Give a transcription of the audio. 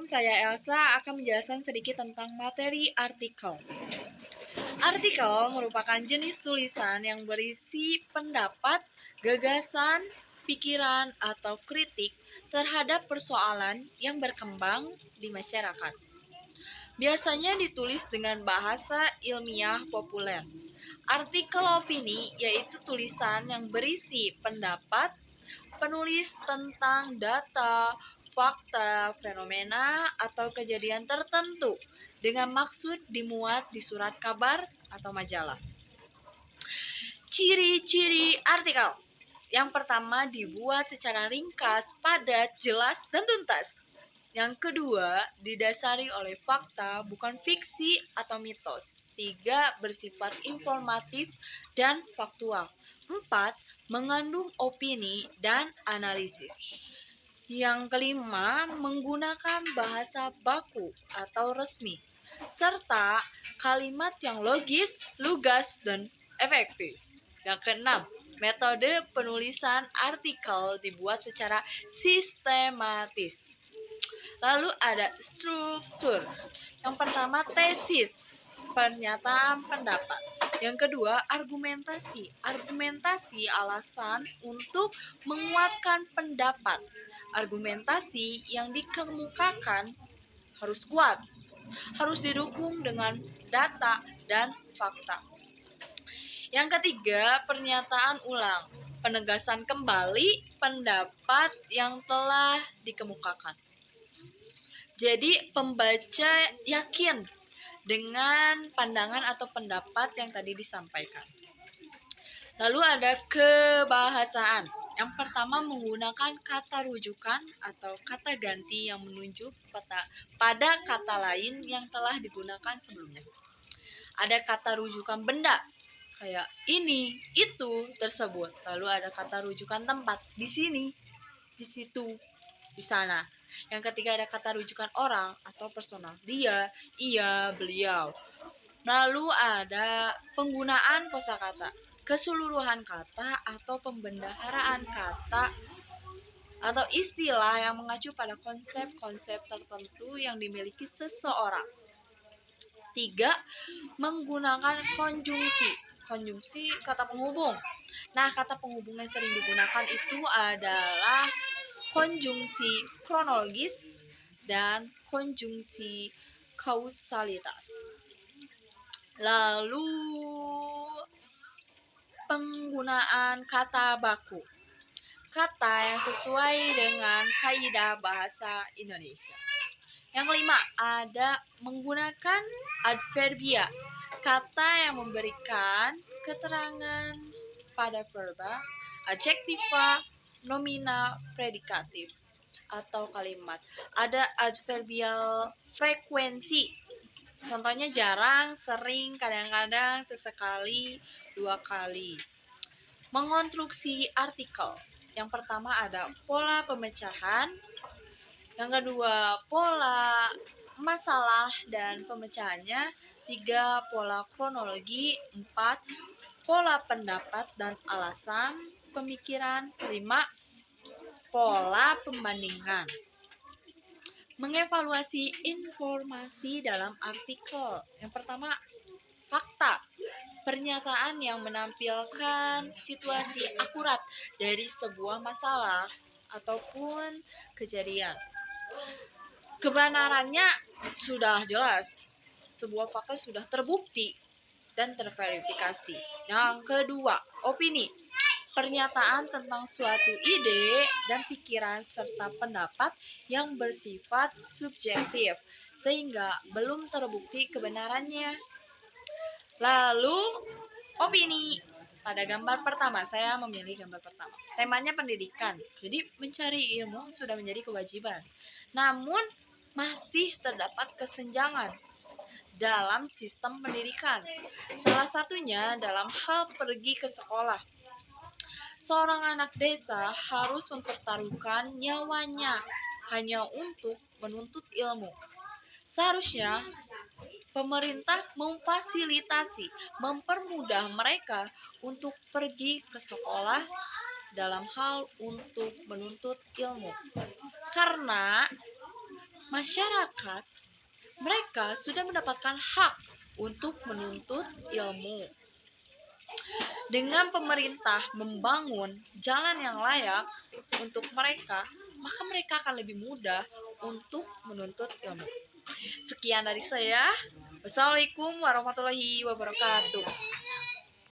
saya Elsa akan menjelaskan sedikit tentang materi artikel. Artikel merupakan jenis tulisan yang berisi pendapat, gagasan, pikiran, atau kritik terhadap persoalan yang berkembang di masyarakat. Biasanya ditulis dengan bahasa ilmiah populer. Artikel opini yaitu tulisan yang berisi pendapat penulis tentang data, fakta, fenomena, atau kejadian tertentu dengan maksud dimuat di surat kabar atau majalah. Ciri-ciri artikel. Yang pertama, dibuat secara ringkas, padat, jelas, dan tuntas. Yang kedua, didasari oleh fakta, bukan fiksi atau mitos. 3. Bersifat informatif dan faktual. 4. Mengandung opini dan analisis. Yang kelima, menggunakan bahasa baku atau resmi, serta kalimat yang logis, lugas, dan efektif. Yang keenam, metode penulisan artikel dibuat secara sistematis. Lalu ada struktur. Yang pertama, tesis, pernyataan pendapat. Yang kedua, argumentasi. Argumentasi alasan untuk menguatkan pendapat. Argumentasi yang dikemukakan harus kuat, harus didukung dengan data dan fakta. Yang ketiga, pernyataan ulang, penegasan kembali pendapat yang telah dikemukakan. Jadi pembaca yakin dengan pandangan atau pendapat yang tadi disampaikan. Lalu ada kebahasaan. Yang pertama, menggunakan kata rujukan atau kata ganti yang menunjuk pada kata lain yang telah digunakan sebelumnya. Ada kata rujukan benda, kayak ini, itu, tersebut. Lalu ada kata rujukan tempat, di sini, di situ, di sana. Yang ketiga ada kata rujukan orang atau personal, dia, ia, beliau. Lalu ada penggunaan kosakata, keseluruhan kata atau pembendaharaan kata atau istilah yang mengacu pada konsep-konsep tertentu yang dimiliki seseorang. 3. Menggunakan konjungsi. Konjungsi kata penghubung. Nah, kata penghubung yang sering digunakan itu adalah konjungsi kronologis dan konjungsi kausalitas. Lalu penggunaan kata baku, kata yang sesuai dengan kaidah bahasa Indonesia. Yang kelima, ada menggunakan adverbia, kata yang memberikan keterangan pada verba, adjektiva, nomina, predikatif, atau kalimat. Ada adverbial frekuensi, contohnya jarang, sering, kadang-kadang, sesekali, 2 kali. Mengonstruksi artikel. Yang pertama ada pola pemecahan. Yang kedua, pola masalah dan pemecahannya. 3. Pola kronologi. 4. Pola pendapat dan alasan pemikiran. 5. Pola pembandingan. Mengevaluasi informasi dalam artikel. Yang pertama, fakta. Pernyataan yang menampilkan situasi akurat dari sebuah masalah ataupun kejadian. Kebenarannya sudah jelas, sebuah fakta sudah terbukti dan terverifikasi. Yang kedua, opini. Pernyataan tentang suatu ide dan pikiran serta pendapat yang bersifat subjektif sehingga belum terbukti kebenarannya. Lalu opini. Pada gambar pertama, saya memilih gambar pertama. Temanya pendidikan. Jadi mencari ilmu sudah menjadi kewajiban. Namun masih terdapat kesenjangan dalam sistem pendidikan. Salah satunya dalam hal pergi ke sekolah. Seorang anak desa harus mempertaruhkan nyawanya hanya untuk menuntut ilmu. Seharusnya pemerintah memfasilitasi, mempermudah mereka untuk pergi ke sekolah dalam hal untuk menuntut ilmu. Karena masyarakat, mereka sudah mendapatkan hak untuk menuntut ilmu. Dengan pemerintah membangun jalan yang layak untuk mereka, maka mereka akan lebih mudah untuk menuntut ilmu. Sekian dari saya. Wassalamualaikum warahmatullahi wabarakatuh.